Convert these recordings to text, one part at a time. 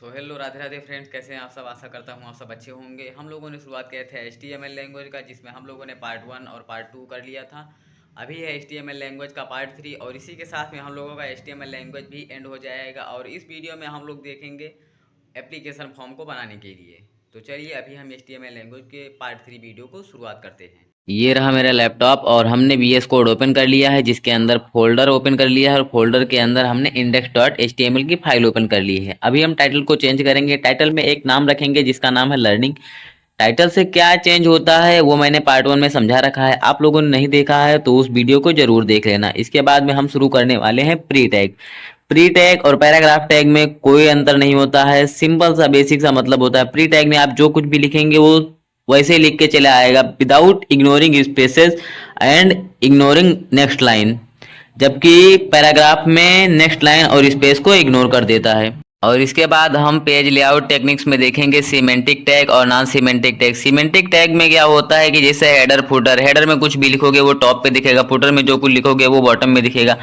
So hello Radhe Radhe friends, कैसे हैं आप सब। आशा करता हूँ आप सब अच्छे होंगे। हम लोगों ने शुरुआत किए थे HTML लैंग्वेज का, जिसमें हम लोगों ने पार्ट 1 और पार्ट 2 कर लिया था। अभी है HTML लैंग्वेज का पार्ट 3 और इसी के साथ में हम लोगों का HTML लैंग्वेज भी एंड हो जाएगा। और इस वीडियो में हम लोग देखेंगे एप्लीकेशन फॉर्म को बनाने के लिए। तो चलिए अभी हम HTML लैंग्वेज के पार्ट 3 वीडियो को शुरुआत करते हैं। ये रहा मेरा लैपटॉप और हमने VS कोड ओपन कर लिया है, जिसके अंदर फोल्डर ओपन कर लिया है और फोल्डर के अंदर हमने index.html की फाइल ओपन कर ली है। अभी हम टाइटल को चेंज करेंगे। टाइटल में एक नाम रखेंगे जिसका नाम है लर्निंग। टाइटल से क्या चेंज होता है वो मैंने पार्ट 1 में समझा रखा है। आप लोगों ने नहीं देखा है तो उस वीडियो को जरूर देख लेना। इसके बाद में हम शुरू करने वाले हैं प्री टैग। प्री टैग और पैराग्राफ टैग में कोई अंतर नहीं होता है, सिंपल सा बेसिक सा मतलब होता है। प्री टैग में आप जो कुछ भी लिखेंगे वो वैसे ही लिख के चला आएगा, without ignoring spaces and ignoring next line. जबकि पैराग्राफ में नेक्स्ट लाइन और स्पेस को इग्नोर कर देता है। और इसके बाद हम पेज लेआउट टेक्निक्स में देखेंगे सिमेंटिक टैग और non semantic tag. Semantic tag में क्या होता है कि जैसे हेडर फुटर, हेडर में कुछ भी लिखोगे वो टॉप पे दिखेगा, फुटर में जो कुछ लिखोगे वो बॉटम में दिखेगा।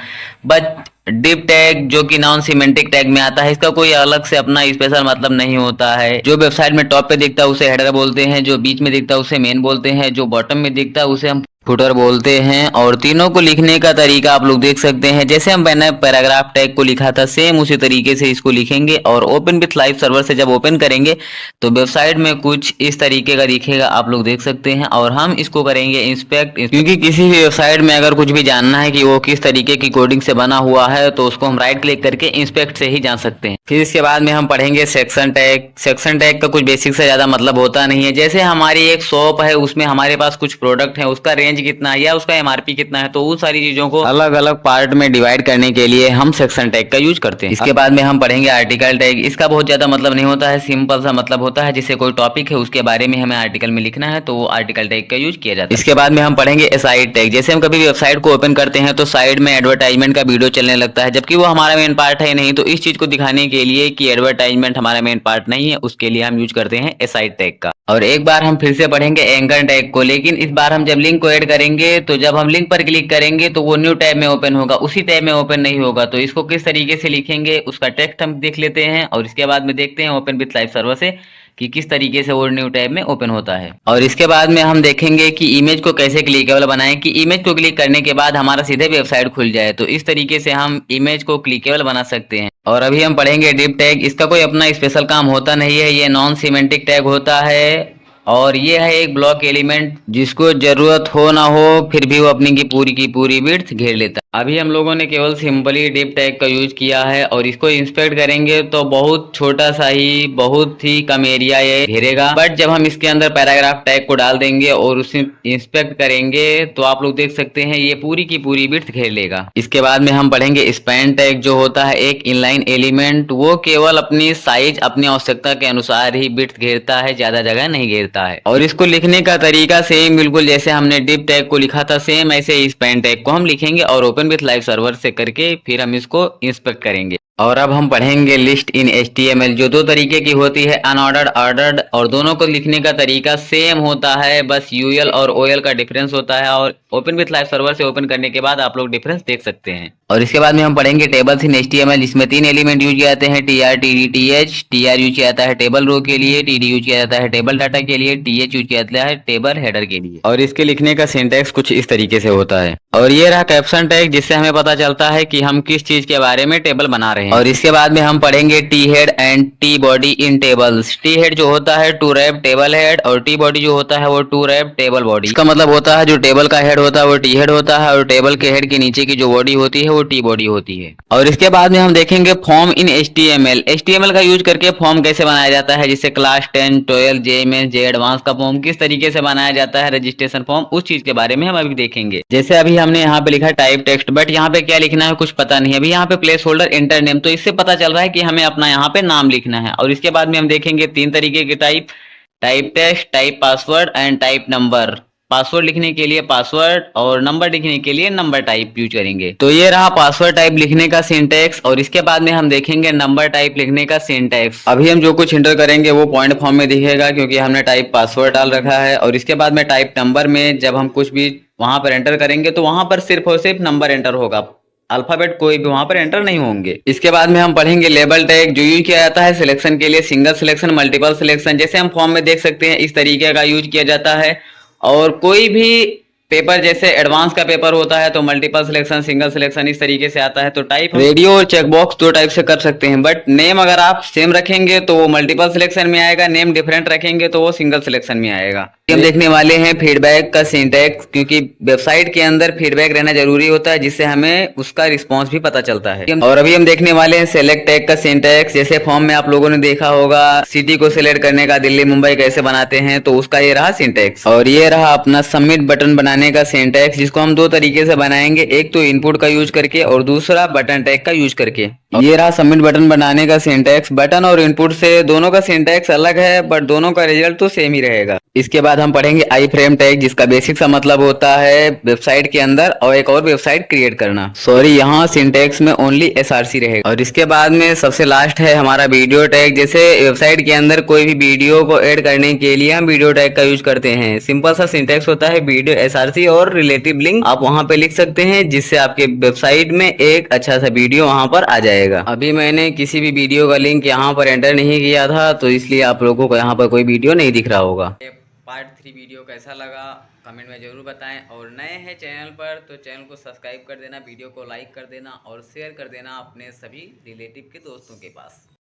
बट डिप टैग जो कि नॉन सिमेंटिक टैग में आता है, इसका कोई अलग से अपना स्पेशल मतलब नहीं होता है। जो वेबसाइट में टॉप पे दिखता है उसे हेडर बोलते हैं, जो बीच में दिखता है उसे मेन बोलते हैं, जो बॉटम में दिखता है उसे हम फुटर बोलते हैं। और तीनों को लिखने का तरीका आप लोग देख सकते हैं। जैसे हम मैंने पैराग्राफ टैग को लिखा था सेम उसी तरीके से इसको लिखेंगे। और ओपन विथ लाइव सर्वर से जब ओपन करेंगे तो वेबसाइट में कुछ इस तरीके का दिखेगा, आप लोग देख सकते हैं। और हम इसको करेंगे इंस्पेक्ट, क्योंकि किसी भी वेबसाइट में अगर कुछ भी जानना है कि वो किस तरीके की कोडिंग से बना हुआ है तो उसको हम राइट क्लिक करके इंस्पेक्ट से ही जान सकते हैं। फिर इसके बाद में हम पढ़ेंगे सेक्शन टैग। सेक्शन टैग का कुछ बेसिक से ज्यादा मतलब होता नहीं है। जैसे हमारी एक शॉप है, उसमें हमारे पास कुछ प्रोडक्ट है, उसका रेंज कितना है या उसका MRP कितना है, तो उन सारी चीजों को अलग अलग पार्ट में डिवाइड करने के लिए हम सेक्शन टैग का यूज करते हैं। इसके बाद में हम पढ़ेंगे आर्टिकल टैग। इसका बहुत ज्यादा मतलब नहीं होता है, सिंपल सा मतलब होता है जैसे कोई टॉपिक है उसके बारे में हमें आर्टिकल में लिखना है तो वो आर्टिकल टैग का यूज किया जाता है। इसके बाद में हम पढ़ेंगे साइड टैग। जैसे हम कभी वेबसाइट को ओपन करते हैं तो साइड में एडवर्टाइजमेंट का वीडियो चलने लगता है, जबकि वो हमारा मेन पार्ट है नहीं। तो इस चीज को दिखाने के लिए कि एडवर्टाइजमेंट हमारा मेन पार्ट नहीं है, उसके लिए हम यूज करते हैं साइड टैग का। और एक बार हम फिर से पढ़ेंगे एंकर टैग को, लेकिन इस बार हम जब लिंक को ऐड करेंगे तो जब हम लिंक पर क्लिक करेंगे तो वो न्यू टैब में ओपन होगा, उसी टैब में ओपन नहीं होगा। तो इसको किस तरीके से लिखेंगे उसका टेक्स्ट हम देख लेते हैं और इसके बाद में देखते हैं ओपन विथ लाइव सर्वर से कि किस तरीके से वो न्यू टैब में ओपन होता है। और इसके बाद में हम देखेंगे कि इमेज को कैसे क्लिकेबल बनाएं, कि इमेज को क्लिक करने के बाद हमारा सीधे वेबसाइट खुल जाए। तो इस तरीके से हम इमेज को क्लिकेबल बना सकते हैं। और अभी हम पढ़ेंगे डिप टैग। इसका कोई अपना स्पेशल काम होता नहीं है, ये नॉन सिमेंटिक टैग होता है। और ये है एक ब्लॉक एलिमेंट जिसको जरूरत हो ना हो फिर भी वो अपनी की पूरी विड्थ घेर लेता है। अभी हम लोगों ने केवल सिंपली डिप टैग का यूज किया है और इसको इंस्पेक्ट करेंगे तो बहुत छोटा सा ही, बहुत ही कम एरिया ये घेरेगा। बट जब हम इसके अंदर पैराग्राफ टैग को डाल देंगे और उसे इंस्पेक्ट करेंगे तो आप लोग देख सकते हैं ये पूरी की पूरी विड्थ घेर लेगा। इसके बाद में हम पढ़ेंगे स्पैन टैग, जो होता है एक इनलाइन एलिमेंट। वो केवल अपनी साइज, अपनी आवश्यकता के अनुसार ही विड्थ घेरता है, ज्यादा जगह नहीं घेरता है। और इसको लिखने का तरीका सेम बिल्कुल जैसे हमने डिप टैग को लिखा था सेम ऐसे ही स्पैन टैग को हम लिखेंगे और ओपन विथ लाइव सर्वर से करके फिर हम इसको इंस्पेक्ट करेंगे। और अब हम पढ़ेंगे लिस्ट इन HTML, जो दो तरीके की होती है, अनऑर्डर्ड, ऑर्डर्ड। और दोनों को लिखने का तरीका सेम होता है, बस UL और OL का डिफरेंस होता है। और ओपन विथ लाइव सर्वर से ओपन करने के बाद आप लोग डिफरेंस देख सकते हैं। और इसके बाद में हम पढ़ेंगे टेबल्स इन HTML, जिसमें 3 एलिमेंट यूज किए जाते हैं, TR, TD, TH। TR use किया जाता है टेबल रो के लिए, TD यूज किया जाता है टेबल डाटा के लिए, TH यूज किया जाता है टेबल हेडर के लिए। और इसके लिखने का सिंटैक्स कुछ इस तरीके से होता है। और ये रहा कैप्शन टैग, जिससे हमें पता चलता है कि हम किस चीज के बारे में टेबल बना रहे हैं। और इसके बाद में हम पढ़ेंगे T head and T body in tables. T head जो होता है टू रैप टेबल हेड और टी बॉडी जो होता है वो टू रैप टेबल बॉडी। इसका मतलब होता है जो टेबल का हेड होता है वो टी हेड होता है और टेबल के हेड के नीचे की जो बॉडी होती है वो टी बॉडी होती है। और इसके बाद में हम देखेंगे फॉर्म इन HTML। HTML का यूज करके फॉर्म कैसे बनाया जाता है, जिससे क्लास 10, 12, JMS, जे एडवांस का फॉर्म किस तरीके से बनाया जाता है, रजिस्ट्रेशन फॉर्म, उस चीज के बारे में हम अभी देखेंगे। जैसे अभी हमने यहाँ पे लिखा टाइप टेक्स्ट, बट यहाँ पे क्या लिखना है कुछ पता नहीं है। अभी यहाँ पे प्लेस होल्डर इंटर नेम, तो इससे पता चल रहा है कि हमें अपना यहाँ पे नाम लिखना है। और इसके बाद में हम देखेंगे 3 तरीके के type, type text, type password and type number. Password लिखने के लिए पासवर्ड और नंबर लिखने के लिए नंबर टाइप यूज करेंगे। तो ये रहा पासवर्ड टाइप लिखने का सिंटैक्स। और इसके बाद में हम देखेंगे नंबर टाइप लिखने का सिंटैक्स। अभी हम जो कुछ एंटर करेंगे वो पॉइंट फॉर्म में दिखेगा क्योंकि हमने टाइप पासवर्ड डाल रखा है। और इसके बाद में टाइप नंबर में जब हम कुछ भी वहां पर एंटर करेंगे तो वहां पर सिर्फ और सिर्फ नंबर एंटर होगा, अल्फाबेट कोई भी वहां पर एंटर नहीं होंगे। इसके बाद में हम पढ़ेंगे लेबल टैग, जो यूज किया जाता है सिलेक्शन के लिए, सिंगल सिलेक्शन, मल्टीपल सिलेक्शन। जैसे हम फॉर्म में देख सकते हैं इस तरीके का यूज किया जाता है। और कोई भी पेपर जैसे एडवांस का पेपर होता है तो मल्टीपल सिलेक्शन, सिंगल सिलेक्शन इस तरीके से आता है। तो टाइप रेडियो और चेकबॉक्स दो टाइप से कर सकते हैं, बट नेम अगर आप सेम रखेंगे तो वो मल्टीपल सिलेक्शन में आएगा, नेम डिफरेंट रखेंगे तो वो सिंगल सिलेक्शन में आएगा। हम देखने वाले हैं फीडबैक का सिंटैक्स, क्योंकि वेबसाइट के अंदर फीडबैक रहना जरूरी होता है, जिससे हमें उसका रिस्पॉन्स भी पता चलता है। और अभी हम देखने वाले हैं सेलेक्ट टैग का सिंटैक्स। जैसे फॉर्म में आप लोगों ने देखा होगा सिटी को सिलेक्ट करने का, दिल्ली मुंबई कैसे बनाते हैं, तो उसका ये रहा सिंटैक्स। और ये रहा अपना सबमिट बटन बनाने का सिंटैक्स, जिसको हम दो तरीके से बनाएंगे, एक तो इनपुट का यूज करके और दूसरा बटन टैग का यूज करके। ये रहा सबमिट बटन बनाने का सिंटैक्स। बटन और इनपुट से दोनों का सिंटैक्स अलग है, बट दोनों का रिजल्ट तो सेम ही रहेगा। इसके बाद हम पढ़ेंगे आई फ्रेम टैग, जिसका बेसिक सा मतलब होता है वेबसाइट के अंदर और एक और वेबसाइट क्रिएट करना। सॉरी, यहाँ सिंटैक्स में ओनली एसआरसी रहेगा। और इसके बाद में सबसे लास्ट है हमारा वीडियो टैग। जैसे वेबसाइट के अंदर कोई भी वीडियो को ऐड करने के लिए हम वीडियो टैग का यूज करते हैं। सिंपल सा सिंटैक्स होता है, वीडियो, एसआरसी और रिलेटिव लिंक आप वहां पे लिख सकते हैं, जिससे आपके वेबसाइट में एक अच्छा सा वीडियो वहां पर आ जाएगा। अभी मैंने किसी भी वीडियो का लिंक यहाँ पर एंटर नहीं किया था, तो इसलिए आप लोगों को यहाँ पर कोई वीडियो नहीं दिख रहा होगा। पार्ट 3 वीडियो कैसा लगा कमेंट में ज़रूर बताएं, और नए हैं चैनल पर तो चैनल को सब्सक्राइब कर देना, वीडियो को लाइक कर देना और शेयर कर देना अपने सभी रिलेटिव के दोस्तों के पास।